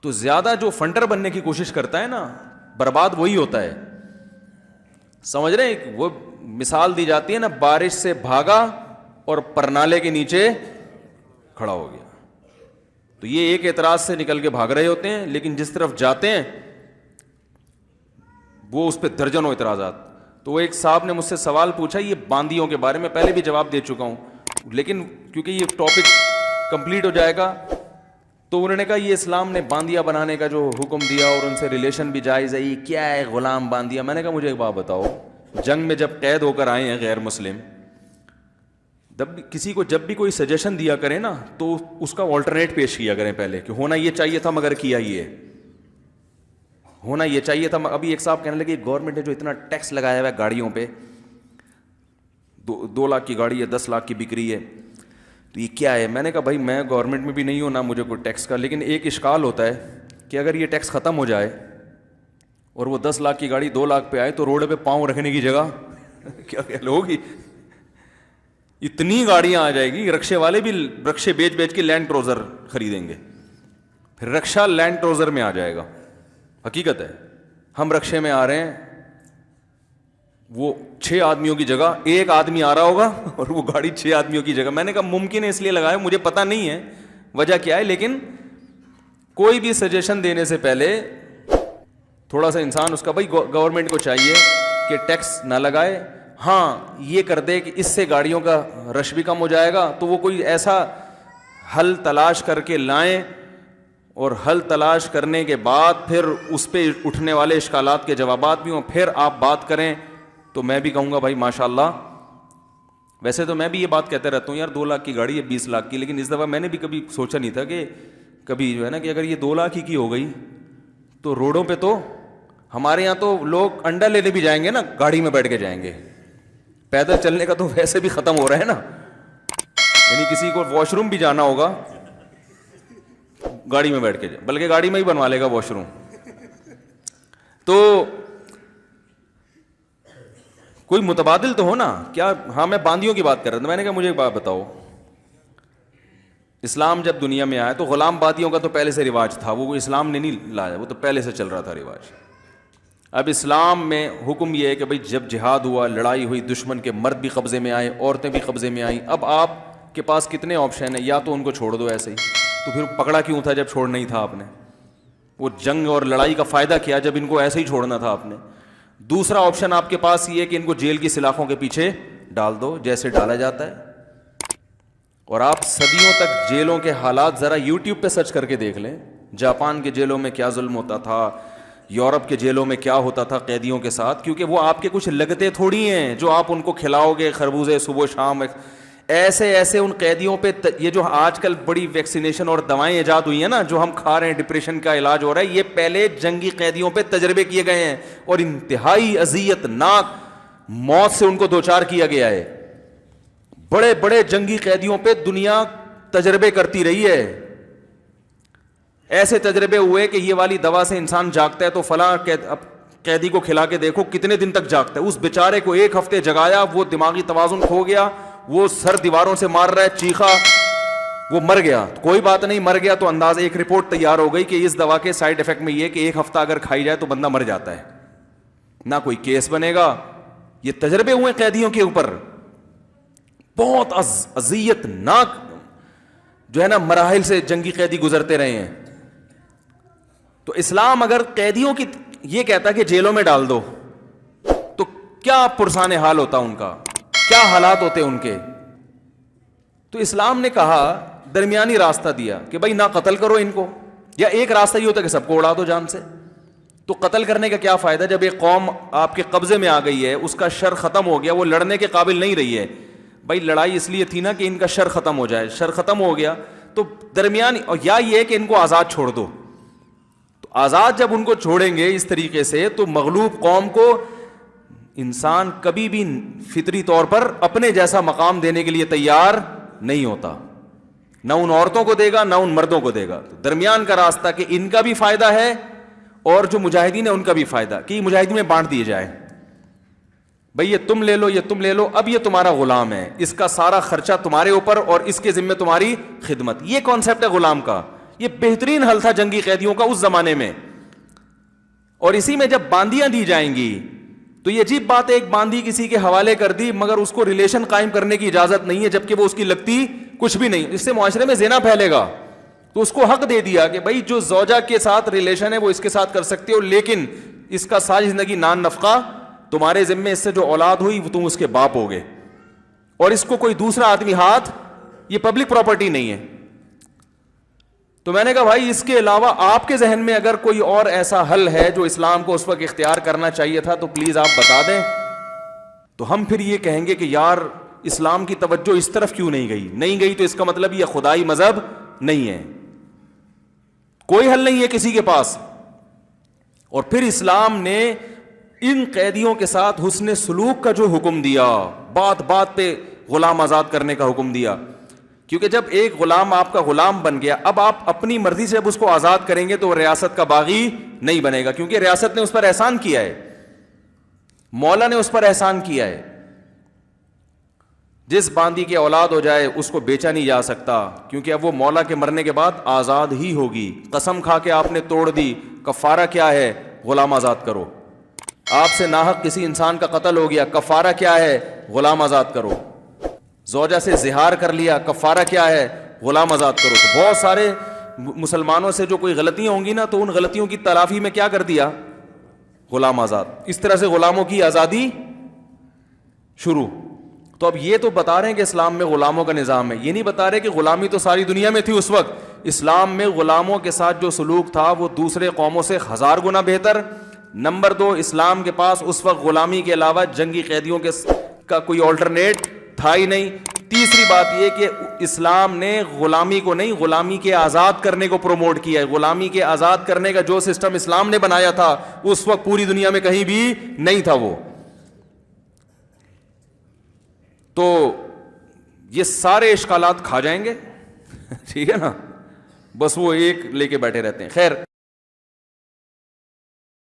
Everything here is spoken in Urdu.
تو زیادہ جو فنڈر بننے کی کوشش کرتا ہے نا برباد وہی ہوتا ہے. سمجھ رہے ہیں؟ وہ مثال دی جاتی ہے نا, بارش سے بھاگا اور پرنالے کے نیچے کھڑا ہو گیا. تو یہ ایک اعتراض سے نکل کے بھاگ رہے ہوتے ہیں, لیکن جس طرف جاتے ہیں وہ اس پہ درجنوں اعتراضات. تو وہ ایک صاحب نے مجھ سے سوال پوچھا یہ باندیوں کے بارے میں, پہلے بھی جواب دے چکا ہوں, لیکن کیونکہ یہ ٹاپک کمپلیٹ ہو جائے گا تو انہوں نے کہا یہ اسلام نے باندیا بنانے کا جو حکم دیا اور ان سے ریلیشن بھی جائز ہے, یہ کیا ہے غلام باندیا؟ میں نے کہا مجھے ایک بات بتاؤ, جنگ میں جب قید ہو کر آئے ہیں غیر مسلم, کسی کو جب بھی کوئی سجیشن دیا کریں نا تو اس کا آلٹرنیٹ پیش کیا کریں پہلے, کہ ہونا یہ چاہیے تھا مگر کیا یہ, ہونا یہ چاہیے تھا. ابھی ایک صاحب کہنے لگے گورنمنٹ نے جو اتنا ٹیکس لگایا ہوا ہے گاڑیوں پہ, 2 لاکھ کی گاڑی ہے 10 لاکھ کی بک رہی ہے, تو یہ کیا ہے؟ میں نے کہا بھائی میں گورنمنٹ میں بھی نہیں ہوں نہ مجھے کوئی ٹیکس کا, لیکن ایک اشکال ہوتا ہے کہ اگر یہ ٹیکس ختم ہو جائے اور وہ 10 لاکھ کی گاڑی 2 لاکھ پہ آئے تو روڈ پہ پاؤں رکھنے کی جگہ کیا ہوگی؟ اتنی گاڑیاں آ جائے گی, رکشے والے بھی رکشے بیچ کے لینڈ کروزر خریدیں گے, پھر رکشہ لینڈ کروزر میں آ جائے گا. حقیقت ہے, ہم رکشے میں آ رہے ہیں, وہ 6 آدمیوں کی جگہ 1 آدمی آ رہا ہوگا اور وہ گاڑی 6 آدمیوں کی جگہ. میں نے کہا ممکن ہے اس لیے لگایا, مجھے پتہ نہیں ہے وجہ کیا ہے, لیکن کوئی بھی سجیشن دینے سے پہلے تھوڑا سا انسان اس کا, بھائی گورنمنٹ کو چاہیے کہ ٹیکس نہ لگائے, ہاں یہ کر دے کہ اس سے گاڑیوں کا رش بھی کم ہو جائے گا, تو وہ کوئی ایسا حل تلاش کر کے لائیں, اور حل تلاش کرنے کے بعد پھر اس پہ اٹھنے والے اشکالات کے جوابات بھی ہوں, پھر آپ بات کریں. تو میں بھی کہوں گا بھائی ماشاءاللہ. ویسے تو میں بھی یہ بات کہتے رہتا ہوں یار 2 لاکھ کی گاڑی ہے 20 لاکھ کی, لیکن اس دفعہ میں نے بھی کبھی سوچا نہیں تھا کہ کبھی جو ہے نا کہ اگر یہ 2 لاکھ کی ہو گئی تو روڈوں پہ تو ہمارے یہاں تو لوگ انڈا لینے بھی جائیں گے نا, گاڑی میں بیٹھ کے جائیں گے. پیدل چلنے کا تو ویسے بھی ختم ہو رہا ہے نا, یعنی کسی کو واش روم بھی جانا ہوگا گاڑی میں بیٹھ کے جائے, بلکہ گاڑی میں ہی بنوا لے گا واش روم. تو کوئی متبادل تو ہو نا کیا. ہاں میں باندیوں کی بات کر رہا تھا. میں نے کہا مجھے ایک بات بتاؤ, اسلام جب دنیا میں آیا تو غلام بادیوں کا تو پہلے سے رواج تھا, وہ اسلام نے نہیں لایا, وہ تو پہلے سے چل رہا تھا رواج. اب اسلام میں حکم یہ ہے کہ بھئی جب جہاد ہوا, لڑائی ہوئی, دشمن کے مرد بھی قبضے میں آئے, عورتیں بھی قبضے میں آئیں, اب آپ کے پاس کتنے آپشن ہیں, یا تو ان کو چھوڑ دو ایسے ہی, تو پھر پکڑا کیوں تھا جب چھوڑنا ہی تھا آپ نے, وہ جنگ اور لڑائی کا فائدہ کیا جب ان کو ایسے ہی چھوڑنا تھا آپ نے. دوسرا آپشن آپ کے پاس یہ ہے کہ ان کو جیل کی سلاخوں کے پیچھے ڈال دو جیسے ڈالا جاتا ہے. اور آپ صدیوں تک جیلوں کے حالات ذرا یوٹیوب پہ سرچ کر کے دیکھ لیں, جاپان کے جیلوں میں کیا ظلم ہوتا تھا, یورپ کے جیلوں میں کیا ہوتا تھا قیدیوں کے ساتھ, کیونکہ وہ آپ کے کچھ لگتے تھوڑی ہیں جو آپ ان کو کھلاؤ گے خربوزے صبح شام. ایسے ان قیدیوں پہ یہ جو آج کل بڑی ویکسینیشن اور دوائیں ایجاد ہوئی ہیں نا, جو ہم کھا رہے ہیں, ڈپریشن کا علاج ہو رہا ہے, یہ پہلے جنگی قیدیوں پہ تجربے کیے گئے ہیں اور انتہائی اذیت ناک موت سے ان کو دوچار کیا گیا ہے. بڑے بڑے جنگی قیدیوں پہ دنیا تجربے کرتی رہی ہے. ایسے تجربے ہوئے کہ یہ والی دوا سے انسان جاگتا ہے تو فلاں قیدی کو کھلا کے دیکھو کتنے دن تک جاگتا ہے. اس بیچارے کو 1 ہفتے جگایا, وہ دماغی توازن کھو گیا, وہ سر دیواروں سے مار رہا ہے, چیخا, وہ مر گیا. کوئی بات نہیں, مر گیا تو انداز ایک رپورٹ تیار ہو گئی کہ اس دوا کے سائیڈ افیکٹ میں یہ کہ 1 ہفتہ اگر کھائی جائے تو بندہ مر جاتا ہے, نہ کوئی کیس بنے گا. یہ تجربے ہوئے قیدیوں کے اوپر, بہت اذیت ناک جو ہے نا مراحل سے جنگی قیدی گزرتے رہے ہیں. تو اسلام اگر قیدیوں کی یہ کہتا کہ جیلوں میں ڈال دو تو کیا پرسان حال ہوتا ان کا, کیا حالات ہوتے ان کے. تو اسلام نے کہا درمیانی راستہ دیا کہ بھائی نہ قتل کرو ان کو, یا ایک راستہ یہ ہوتا کہ سب کو اڑا دو جان سے. تو قتل کرنے کا کیا فائدہ جب ایک قوم آپ کے قبضے میں آ گئی ہے, اس کا شر ختم ہو گیا, وہ لڑنے کے قابل نہیں رہی ہے. بھائی لڑائی اس لیے تھی نا کہ ان کا شر ختم ہو جائے, شر ختم ہو گیا تو درمیانی, اور یا یہ کہ ان کو آزاد چھوڑ دو. تو آزاد جب ان کو چھوڑیں گے اس طریقے سے تو مغلوب قوم کو انسان کبھی بھی فطری طور پر اپنے جیسا مقام دینے کے لیے تیار نہیں ہوتا, نہ ان عورتوں کو دے گا نہ ان مردوں کو دے گا. تو درمیان کا راستہ کہ ان کا بھی فائدہ ہے اور جو مجاہدین ہیں ان کا بھی فائدہ, کہ مجاہدین میں بانٹ دیے جائے. بھئی یہ تم لے لو, یہ تم لے لو, اب یہ تمہارا غلام ہے, اس کا سارا خرچہ تمہارے اوپر اور اس کے ذمہ تمہاری خدمت. یہ کانسیپٹ ہے غلام کا. یہ بہترین حل تھا جنگی قیدیوں کا اس زمانے میں. اور اسی میں جب باندیاں دی جائیں گی تو یہ عجیب بات ہے, ایک باندی کسی کے حوالے کر دی مگر اس کو ریلیشن قائم کرنے کی اجازت نہیں ہے, جبکہ وہ اس کی لگتی کچھ بھی نہیں. اس سے معاشرے میں زنا پھیلے گا. تو اس کو حق دے دیا کہ بھائی جو زوجہ کے ساتھ ریلیشن ہے وہ اس کے ساتھ کر سکتے ہو, لیکن اس کا ساری زندگی نان نفقہ تمہارے ذمے, اس سے جو اولاد ہوئی وہ تم اس کے باپ ہوگے, اور اس کو کوئی دوسرا آدمی ہاتھ, یہ پبلک پراپرٹی نہیں ہے. تو میں نے کہا بھائی اس کے علاوہ آپ کے ذہن میں اگر کوئی اور ایسا حل ہے جو اسلام کو اس وقت اختیار کرنا چاہیے تھا تو پلیز آپ بتا دیں. تو ہم پھر یہ کہیں گے کہ یار اسلام کی توجہ اس طرف کیوں نہیں گئی تو اس کا مطلب یہ خدائی مذہب نہیں ہے, کوئی حل نہیں ہے کسی کے پاس. اور پھر اسلام نے ان قیدیوں کے ساتھ حسن سلوک کا جو حکم دیا, بات بات پہ غلام آزاد کرنے کا حکم دیا, کیونکہ جب ایک غلام آپ کا غلام بن گیا, اب آپ اپنی مرضی سے اب اس کو آزاد کریں گے تو وہ ریاست کا باغی نہیں بنے گا, کیونکہ ریاست نے اس پر احسان کیا ہے, مولا نے اس پر احسان کیا ہے. جس باندی کی اولاد ہو جائے اس کو بیچا نہیں جا سکتا, کیونکہ اب وہ مولا کے مرنے کے بعد آزاد ہی ہوگی. قسم کھا کے آپ نے توڑ دی, کفارہ کیا ہے, غلام آزاد کرو. آپ سے ناحق کسی انسان کا قتل ہو گیا, کفارہ کیا ہے, غلام آزاد کرو. زوجہ سے زہار کر لیا, کفارہ کیا ہے, غلام آزاد کرو. تو بہت سارے مسلمانوں سے جو کوئی غلطیاں ہوں گی نا, تو ان غلطیوں کی تلافی میں کیا کر دیا, غلام آزاد. اس طرح سے غلاموں کی آزادی شروع. تو اب یہ تو بتا رہے ہیں کہ اسلام میں غلاموں کا نظام ہے, یہ نہیں بتا رہے کہ غلامی تو ساری دنیا میں تھی اس وقت. اسلام میں غلاموں کے ساتھ جو سلوک تھا وہ دوسرے قوموں سے 1000 گنا بہتر. نمبر 2, اسلام کے پاس اس وقت غلامی کے علاوہ جنگی قیدیوں کا کوئی آلٹرنیٹ تھا ہی نہیں. تیسری بات یہ کہ اسلام نے غلامی کو نہیں, غلامی کے آزاد کرنے کو پروموٹ کیا ہے. غلامی کے آزاد کرنے کا جو سسٹم اسلام نے بنایا تھا اس وقت پوری دنیا میں کہیں بھی نہیں تھا وہ. تو یہ سارے اشکالات کھا جائیں گے ٹھیک ہے نا, بس وہ ایک لے کے بیٹھے رہتے ہیں. خیر,